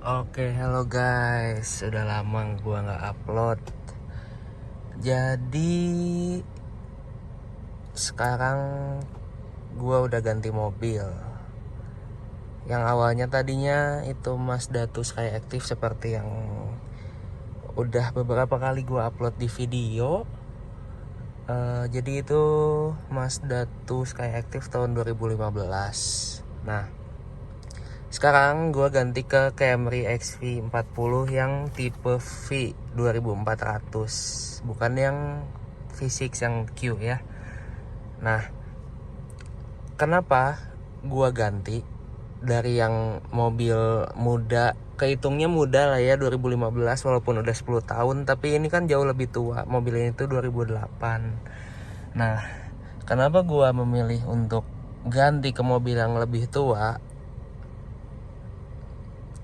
Oke, halo guys. Sudah lama gua nggak upload. Jadi sekarang gua udah ganti mobil. Yang awalnya tadinya itu Mazda 2 Skyactiv seperti yang udah beberapa kali gua upload di video. Jadi itu Mazda 2 Skyactiv tahun 2015. Nah, sekarang gue ganti ke Camry XV40 yang tipe V 2400, bukan yang V6 yang Q ya. Nah, kenapa gue ganti dari yang mobil muda, kehitungnya muda lah ya 2015 walaupun udah 10 tahun, tapi ini kan jauh lebih tua. Mobil ini tuh 2008. Nah, kenapa gue memilih untuk ganti ke mobil yang lebih tua?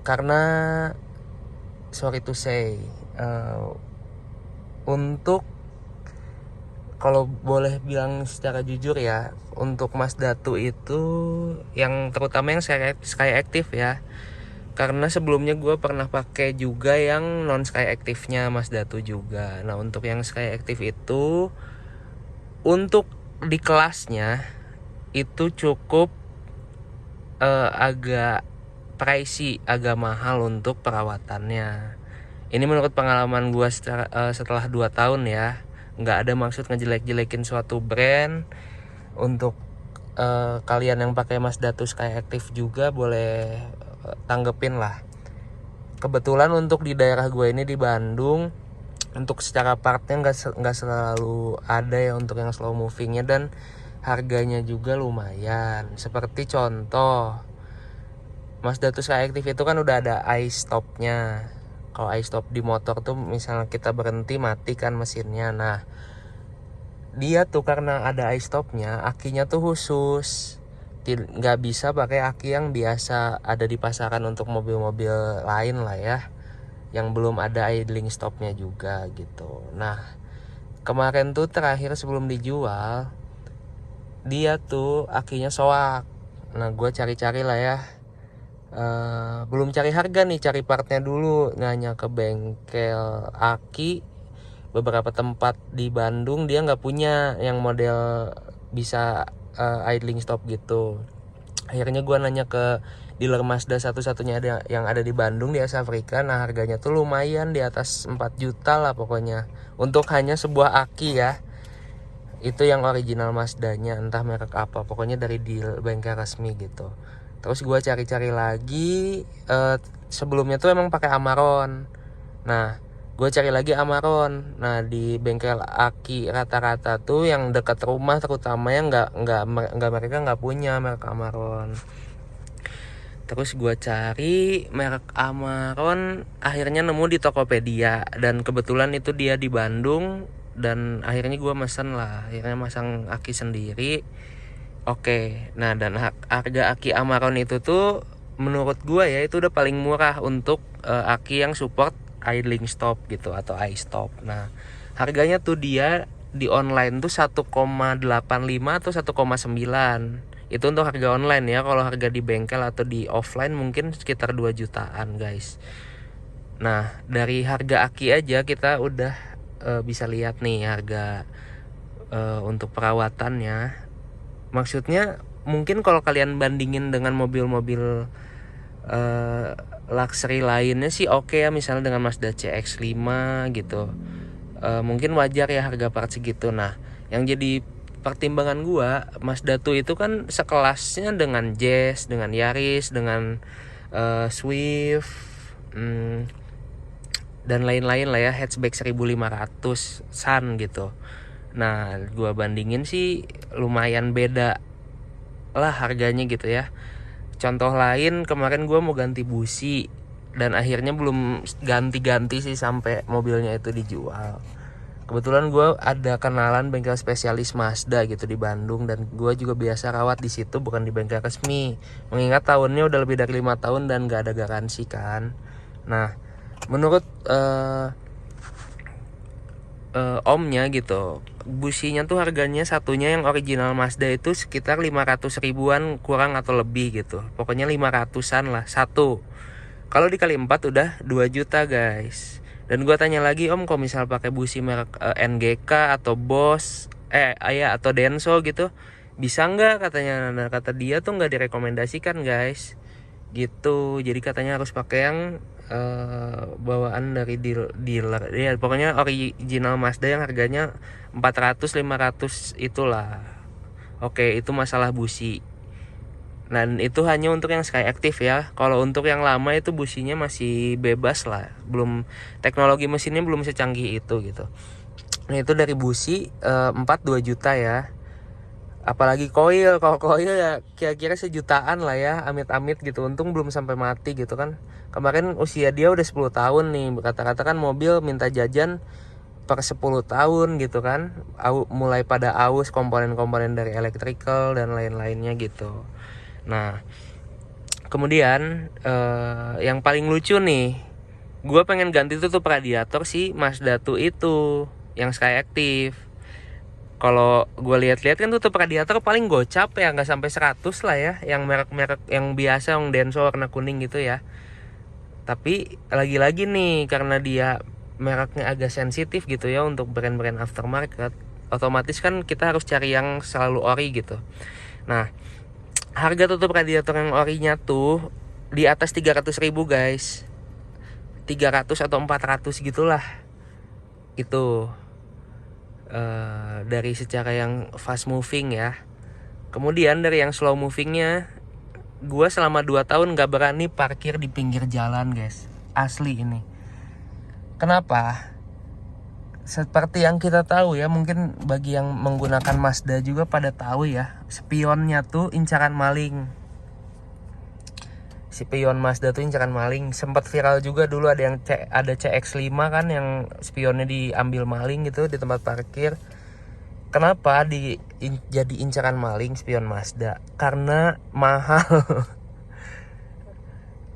Karena sorry to say, untuk kalau boleh bilang secara jujur ya, untuk Mazda 2 itu yang terutama yang Skyactiv ya, karena sebelumnya gue pernah pakai juga yang non Skyactivnya Mazda 2 juga. Nah, untuk yang Skyactiv itu untuk di kelasnya itu cukup agak pricey, agak mahal untuk perawatannya. Ini menurut pengalaman gue setelah 2 tahun ya. Nggak ada maksud ngejelek-jelekin suatu brand. Untuk kalian yang pakai Mazda 2 Skyactiv juga boleh tanggepin lah. Kebetulan untuk di daerah gue ini di Bandung, untuk secara partnya nggak selalu ada ya untuk yang slow movingnya, dan harganya juga lumayan. Seperti contoh Mazda 2 Skyactiv itu kan udah ada i-stopnya. Kalau i-stop di motor tuh misalnya kita berhenti mati kan mesinnya. Nah, dia tuh karena ada i-stopnya, akinya tuh khusus. Nggak bisa pakai aki yang biasa ada di pasaran untuk mobil-mobil lain lah ya, yang belum ada idling stopnya juga gitu. Nah, kemarin tuh terakhir sebelum dijual, dia tuh akinya soak. Nah, gue cari-cari lah ya. Belum cari harga nih, cari partnya dulu, nanya ke bengkel aki. Beberapa tempat di Bandung dia nggak punya yang model bisa idling stop gitu. Akhirnya gue nanya ke dealer Mazda satu-satunya ada yang ada di Bandung, di Asia Afrika. Nah, harganya tuh lumayan, di atas 4 juta lah pokoknya, untuk hanya sebuah aki ya. Itu yang original Mazdanya, entah merek apa, pokoknya dari deal bengkel resmi gitu. Terus gue cari-cari lagi, sebelumnya tuh emang pakai Amarok. Nah, gue cari lagi Amarok. Nah, di bengkel aki rata-rata tuh yang dekat rumah terutama yang nggak mereka nggak punya merek Amarok. Terus gue cari merek Amarok, akhirnya nemu di Tokopedia, dan kebetulan itu dia di Bandung. Dan akhirnya gue mesen lah, akhirnya masang aki sendiri. Oke, nah dan harga aki Amarok itu tuh menurut gue ya itu udah paling murah untuk aki yang support idling stop gitu atau i-stop. Nah, harganya tuh dia di online tuh 1,85 atau 1,9. Itu untuk harga online ya. Kalau harga di bengkel atau di offline mungkin sekitar 2 jutaan guys. Nah, dari harga aki aja kita udah bisa lihat nih harga untuk perawatannya. Maksudnya mungkin kalau kalian bandingin dengan mobil-mobil luxury lainnya sih oke ya, misalnya dengan Mazda CX-5 gitu. Mungkin wajar ya harga part segitu. Nah, yang jadi pertimbangan gua, Mazda 2 itu kan sekelasnya dengan Jazz, dengan Yaris, dengan Swift, dan lain-lain lah ya, hatchback 1500 Sun gitu. Nah, gua bandingin sih lumayan beda lah harganya gitu ya. Contoh lain, kemarin gue mau ganti busi dan akhirnya belum ganti-ganti sih sampai mobilnya itu dijual. Kebetulan gue ada kenalan bengkel spesialis Mazda gitu di Bandung, dan gue juga biasa rawat di situ, bukan di bengkel resmi. Mengingat tahunnya udah lebih dari 5 tahun dan gak ada garansi kan. Nah, menurut omnya gitu, businya tuh harganya satunya yang original Mazda itu sekitar 500 ribuan kurang atau lebih gitu, pokoknya 500-an lah satu. Kalau dikali 4 udah 2 juta guys. Dan gua tanya lagi, Om, kalau misal pakai busi merek NGK atau Boss atau Denso gitu, bisa nggak katanya. Nah, kata dia tuh nggak direkomendasikan guys gitu. Jadi katanya harus pakai yang bawaan dari dealer ya, pokoknya original Mazda yang harganya 400 500 itulah. Oke, itu masalah busi. Dan itu hanya untuk yang Sky Active ya. Kalau untuk yang lama itu businya masih bebas lah, belum, teknologi mesinnya belum secanggih itu gitu. Nah itu dari busi 2 juta ya. Apalagi koil, kalau koil ya kira-kira sejutaan lah ya, amit-amit gitu. Untung belum sampai mati gitu kan. Kemarin usia dia udah 10 tahun nih. Kata-kata kan mobil minta jajan per 10 tahun gitu kan. Mulai pada aus komponen-komponen dari electrical dan lain-lainnya gitu. Nah kemudian yang paling lucu nih, gue pengen ganti tuh radiator si Mazda 2 itu yang Sky Active. Kalau gue lihat-lihat kan tutup radiator paling gocap ya, nggak sampai 100 lah ya, yang merek-merek yang biasa, yang Denso warna kuning gitu ya. Tapi lagi-lagi nih, karena dia mereknya agak sensitif gitu ya untuk brand-brand aftermarket, otomatis kan kita harus cari yang selalu ori gitu. Nah harga tutup radiator yang orinya tuh di atas 300.000 guys, 300 atau 400 gitulah itu. Dari secara yang fast moving ya. Kemudian dari yang slow movingnya, gue selama 2 tahun gak berani parkir di pinggir jalan guys, asli ini. Kenapa? Seperti yang kita tahu ya, mungkin bagi yang menggunakan Mazda juga pada tahu ya, spionnya tuh incaran maling. Si pion Mazda tuh incaran maling. Sempat viral juga dulu, ada yang ada CX-5 kan yang spionnya diambil maling gitu di tempat parkir. Kenapa jadi incaran maling spion Mazda? Karena mahal.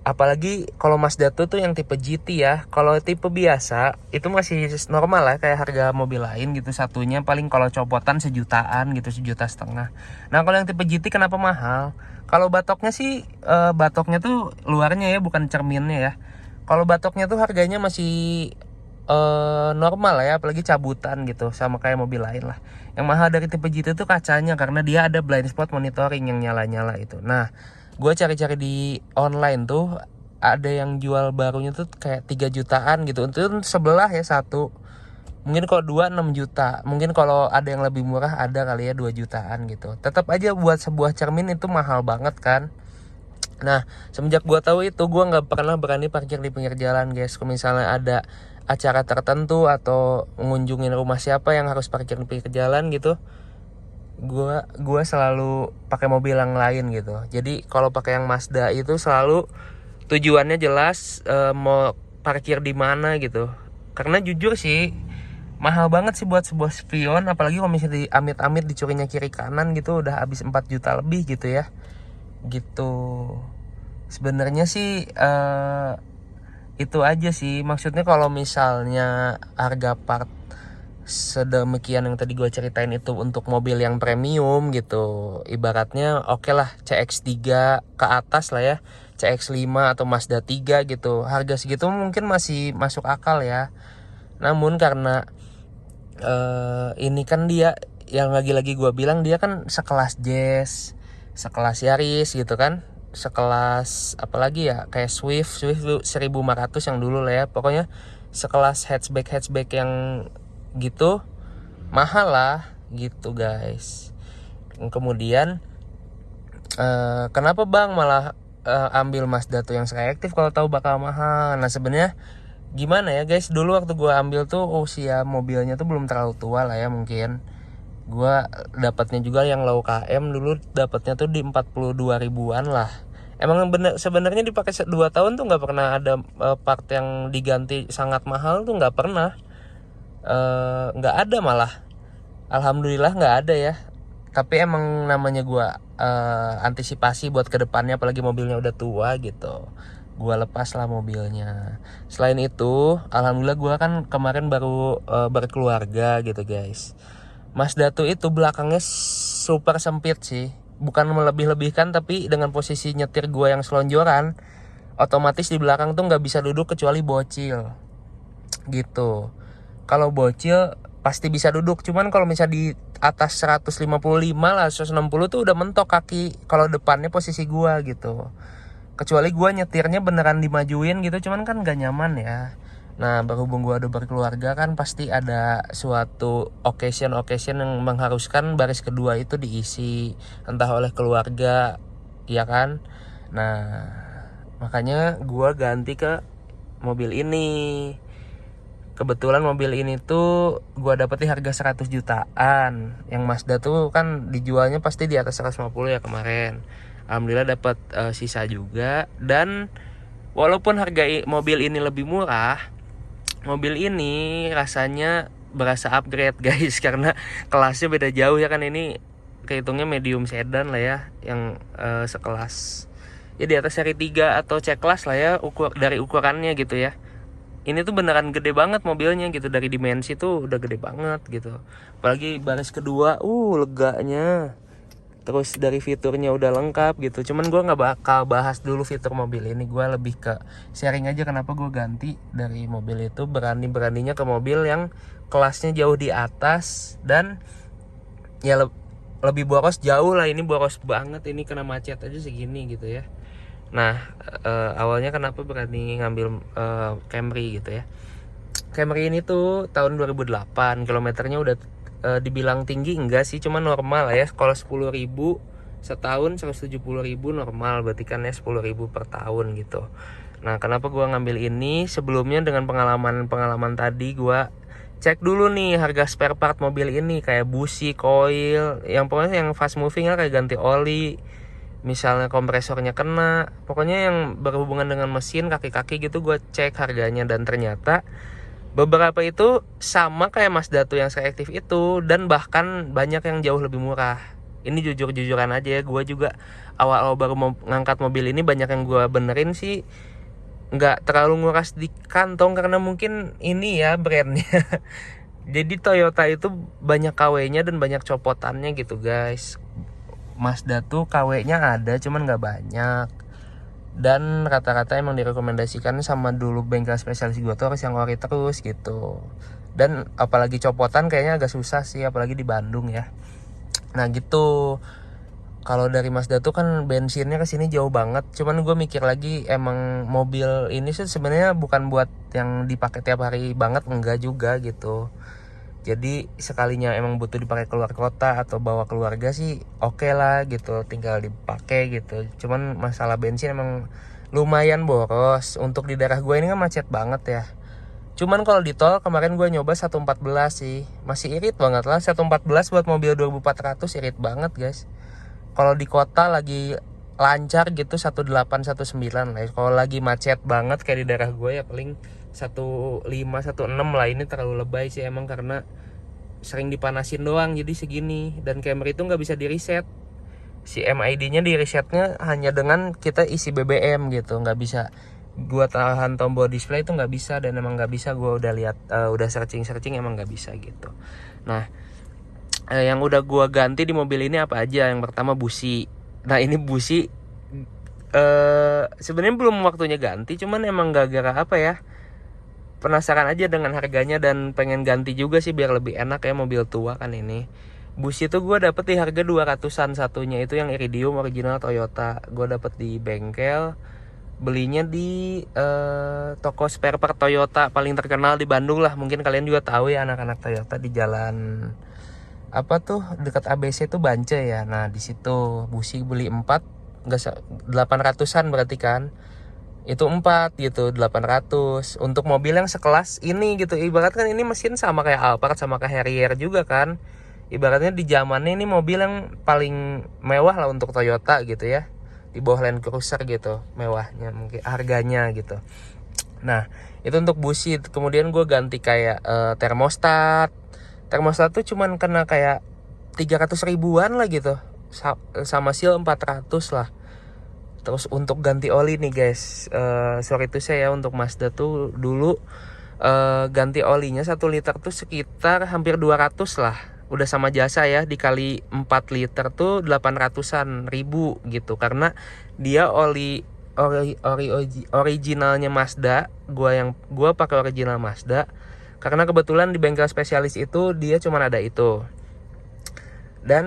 Apalagi kalau Mazda tuh yang tipe GT ya. Kalau tipe biasa itu masih normal lah, kayak harga mobil lain gitu. Satunya paling kalau copotan sejutaan gitu, 1,5 juta. Nah kalau yang tipe GT kenapa mahal? Kalau batoknya sih batoknya tuh luarnya ya, bukan cerminnya ya. Kalau batoknya tuh harganya masih normal lah ya, apalagi cabutan gitu, sama kayak mobil lain lah. Yang mahal dari tipe GT tuh kacanya, karena dia ada blind spot monitoring yang nyala-nyala itu. Nah gue cari-cari di online tuh ada yang jual barunya tuh kayak 3 jutaan gitu. Untuk sebelah ya satu. Mungkin kalau 2 6 juta. Mungkin kalau ada yang lebih murah ada kali ya 2 jutaan gitu. Tetap aja buat sebuah cermin itu mahal banget kan. Nah semenjak gue tahu itu, gue nggak pernah berani parkir di pinggir jalan guys. Kalau misalnya ada acara tertentu atau mengunjungi rumah siapa yang harus parkir di pinggir jalan gitu, gue selalu pakai mobil yang lain gitu. Jadi kalau pakai yang Mazda itu selalu tujuannya jelas, mau parkir di mana gitu. Karena jujur sih mahal banget sih buat sebuah spion, apalagi kalau misalnya amit-amit dicurinya kiri kanan gitu, udah habis 4 juta lebih gitu ya. Gitu. Sebenarnya sih itu aja sih. Maksudnya kalau misalnya harga part sedemikian yang tadi gue ceritain itu untuk mobil yang premium gitu, ibaratnya oke lah CX-3 ke atas lah ya, CX-5 atau Mazda 3 gitu, harga segitu mungkin masih masuk akal ya. Namun karena ini kan dia yang lagi-lagi gue bilang, dia kan sekelas Jazz, sekelas Yaris gitu kan, sekelas apalagi ya, kayak Swift 1500 yang dulu lah ya, pokoknya sekelas hatchback yang gitu, mahal lah gitu guys. Kemudian kenapa bang malah ambil Mazda tuh yang Sky Active kalau tahu bakal mahal? Nah sebenarnya gimana ya guys, dulu waktu gue ambil tuh usia mobilnya tuh belum terlalu tua lah ya, mungkin gue dapatnya juga yang low KM dulu, dapatnya tuh di 42 ribuan lah. Emang bener sebenarnya dipakai 2 tahun tuh nggak pernah ada part yang diganti sangat mahal tuh, nggak pernah. Nggak ada malah, alhamdulillah nggak ada ya. Tapi emang namanya gue antisipasi buat kedepannya, apalagi mobilnya udah tua gitu, gue lepas lah mobilnya. Selain itu alhamdulillah gue kan kemarin baru berkeluarga gitu guys. Mazda tuh itu belakangnya super sempit sih, bukan melebih-lebihkan, tapi dengan posisi nyetir gue yang selonjoran, otomatis di belakang tuh nggak bisa duduk kecuali bocil gitu. Kalau bocil pasti bisa duduk, cuman kalau misalnya di atas 155 lah, 160 tuh udah mentok kaki kalau depannya posisi gua gitu. Kecuali gua nyetirnya beneran dimajuin gitu, cuman kan gak nyaman ya. Nah, berhubung gua udah berkeluarga kan pasti ada suatu occasion yang mengharuskan baris kedua itu diisi entah oleh keluarga, ya kan. Nah, makanya gua ganti ke mobil ini. Kebetulan mobil ini tuh gua dapet di harga 100 jutaan. Yang Mazda tuh kan dijualnya pasti di atas 150 ya kemarin. Alhamdulillah dapat sisa juga. Dan walaupun harga mobil ini lebih murah, mobil ini rasanya berasa upgrade guys karena kelasnya beda jauh ya kan. Ini kehitungnya medium sedan lah ya, yang sekelas ya di atas seri 3 atau C class lah ya, dari ukurannya gitu ya. Ini tuh beneran gede banget mobilnya gitu, dari dimensi tuh udah gede banget gitu. Apalagi baris kedua, leganya. Terus dari fiturnya udah lengkap gitu. Cuman gue nggak bakal bahas dulu fitur mobil ini. Gue lebih ke sharing aja kenapa gue ganti dari mobil itu, beraninya ke mobil yang kelasnya jauh di atas dan ya lebih boros jauh lah. Ini boros banget, ini kena macet aja segini gitu ya. Nah, awalnya kenapa berani ngambil Camry gitu ya. Camry ini tuh tahun 2008, kilometernya udah dibilang tinggi enggak sih, cuma normal lah ya. Kalau 10.000 setahun 170.000 normal, berarti kan ya 10.000 per tahun gitu. Nah, kenapa gua ngambil ini? Sebelumnya dengan pengalaman tadi gua cek dulu nih harga spare part mobil ini, kayak busi, coil, yang pokoknya yang fast moving lah, kayak ganti oli, misalnya kompresornya kena, pokoknya yang berhubungan dengan mesin, kaki-kaki gitu gue cek harganya. Dan ternyata beberapa itu sama kayak Mazda tuh yang Skyactiv itu, dan bahkan banyak yang jauh lebih murah. Ini jujur-jujuran aja ya, gue juga awal-awal baru mau ngangkat mobil ini banyak yang gue benerin sih nggak terlalu nguras di kantong, karena mungkin ini ya brandnya. Jadi Toyota itu banyak KW-nya dan banyak copotannya gitu guys. Mazda tuh KW-nya ada cuman nggak banyak, dan rata-rata emang direkomendasikan sama dulu bengkel spesialis gua tuh harus yang ori terus gitu. Dan apalagi copotan kayaknya agak susah sih, apalagi di Bandung ya. Nah gitu. Kalau dari Mazda tuh kan bensinnya ke sini jauh banget. Cuman gue mikir lagi, emang mobil ini sih sebenarnya bukan buat yang dipakai tiap hari banget, enggak juga gitu. Jadi sekalinya emang butuh dipakai keluar kota atau bawa keluarga sih oke lah gitu, tinggal dipakai gitu. Cuman masalah bensin emang lumayan boros. Untuk di daerah gue ini kan macet banget ya. Cuman kalau di tol kemarin gue nyoba 114 sih, masih irit banget lah. 114 buat mobil 2400 irit banget guys. Kalau di kota lagi lancar gitu 18 19 lah. Kalau lagi macet banget kayak di daerah gue ya paling 15 16 lah. Ini terlalu lebay sih emang, karena sering dipanasin doang jadi segini. Dan Camry itu nggak bisa di reset, si MID-nya di resetnya hanya dengan kita isi BBM gitu, nggak bisa gua tahan tombol display itu, nggak bisa. Dan emang nggak bisa, gua udah lihat udah searching emang nggak bisa gitu. Nah, yang udah gua ganti di mobil ini apa aja? Yang pertama busi. Nah ini busi sebenarnya belum waktunya ganti, cuman emang gara-gara apa ya, penasaran aja dengan harganya dan pengen ganti juga sih biar lebih enak ya, mobil tua kan ini. Busi itu gue dapet di harga 200-an satunya, itu yang Iridium original Toyota. Gue dapet di bengkel, belinya di toko spare part Toyota paling terkenal di Bandung lah. Mungkin kalian juga tahu ya anak-anak Toyota, di jalan apa tuh dekat ABC tuh Bance ya. Nah di situ busi beli 4, enggak 800-an berarti kan. Itu 4 gitu, 800 untuk mobil yang sekelas ini gitu. Ibarat kan ini mesin sama kayak Alphard sama kayak Harrier juga kan. Ibaratnya di zamannya ini mobil yang paling mewah lah untuk Toyota gitu ya. Di bawah Land Cruiser gitu mewahnya mungkin harganya gitu. Nah itu untuk busi. Kemudian gue ganti kayak termostat tuh cuman kena kayak 300 ribuan lah gitu, sama seal 400 lah. Terus untuk ganti oli nih guys, sorry tuh saya untuk Mazda tuh dulu ganti olinya 1 liter tuh sekitar hampir 200 lah. Udah sama jasa ya, dikali 4 liter tuh 800-an ribu gitu. Karena dia oli originalnya Mazda. Gua pakai original Mazda karena kebetulan di bengkel spesialis itu dia cuma ada itu. Dan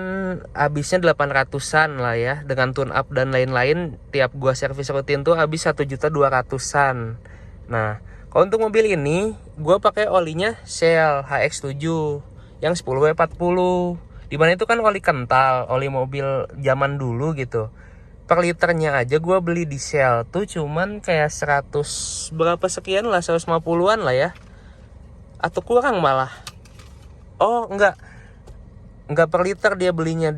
habisnya 800-an lah ya, dengan tune up dan lain-lain. Tiap gua servis rutin tuh habis 1.200.000-an. Nah, kalau untuk mobil ini gua pakai olinya Shell HX7 yang 10W40. Dimana itu kan oli kental, oli mobil zaman dulu gitu. Per liternya aja gua beli di Shell tuh cuman kayak 100 berapa sekian lah, 150-an lah ya, atau kurang malah. Oh enggak per liter dia belinya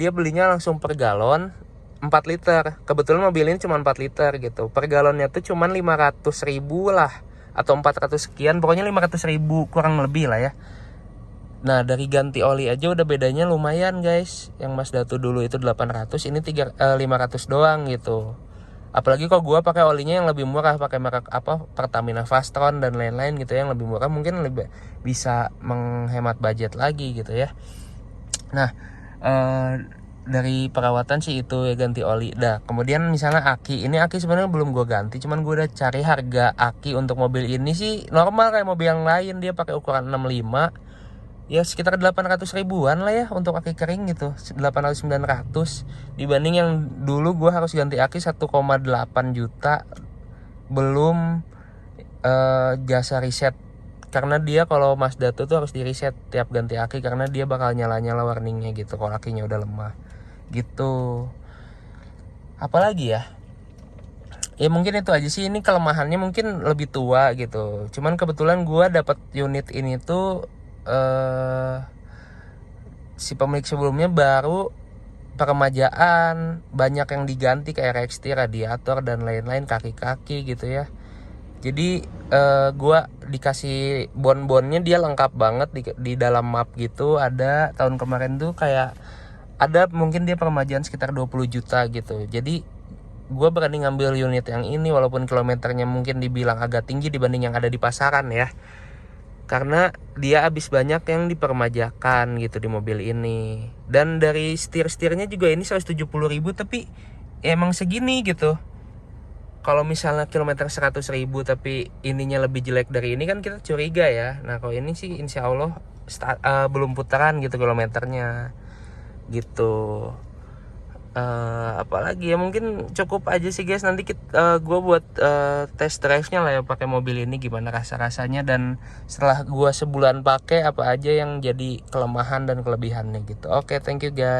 langsung per galon 4 liter. Kebetulan mobil ini cuma 4 liter gitu. Per galonnya tuh cuma 500.000 lah, atau 400 sekian, pokoknya 500.000 kurang lebih lah ya. Nah, dari ganti oli aja udah bedanya lumayan guys. Yang Mazda tuh dulu itu 800, ini 500 doang gitu. Apalagi kalau gua pakai olinya yang lebih murah, pakai merek apa, Pertamina Fastron dan lain-lain gitu, yang lebih murah, mungkin lebih bisa menghemat budget lagi gitu ya. Nah, dari perawatan sih itu ya, ganti oli. Dah, kemudian misalnya aki. Ini aki sebenarnya belum gue ganti, cuman gue udah cari harga aki untuk mobil ini sih normal kayak mobil yang lain. Dia pakai ukuran 65. Ya sekitar 800 ribuan lah ya untuk aki kering gitu. 800-900. Dibanding yang dulu gue harus ganti aki 1,8 juta. Belum jasa reset. Karena dia kalau Mazda tuh harus di reset tiap ganti aki, karena dia bakal nyala-nyala warningnya gitu kalau akinya udah lemah gitu. Apalagi ya, ya mungkin itu aja sih. Ini kelemahannya mungkin lebih tua gitu. Cuman kebetulan gua dapat unit ini tuh si pemilik sebelumnya baru peremajaan, banyak yang diganti kayak RXT, radiator dan lain-lain, kaki-kaki gitu ya. Jadi gua dikasih bon-bonnya, dia lengkap banget di dalam map gitu. Ada tahun kemarin tuh kayak ada mungkin dia peremajaan sekitar 20 juta gitu. Jadi gua berani ngambil unit yang ini walaupun kilometernya mungkin dibilang agak tinggi dibanding yang ada di pasaran ya. Karena dia habis banyak yang dipermajakan gitu di mobil ini. Dan dari setir-setirnya juga ini 170.000, tapi ya emang segini gitu. Kalau misalnya kilometer 100.000 tapi ininya lebih jelek dari ini kan kita curiga ya. Nah kalau ini sih insya Allah belum putaran gitu kilometernya gitu. Apalagi ya, mungkin cukup aja sih guys. Nanti gue buat test drive-nya lah ya pakai mobil ini, gimana rasanya, dan setelah gue sebulan pakai apa aja yang jadi kelemahan dan kelebihannya gitu. Oke, thank you guys.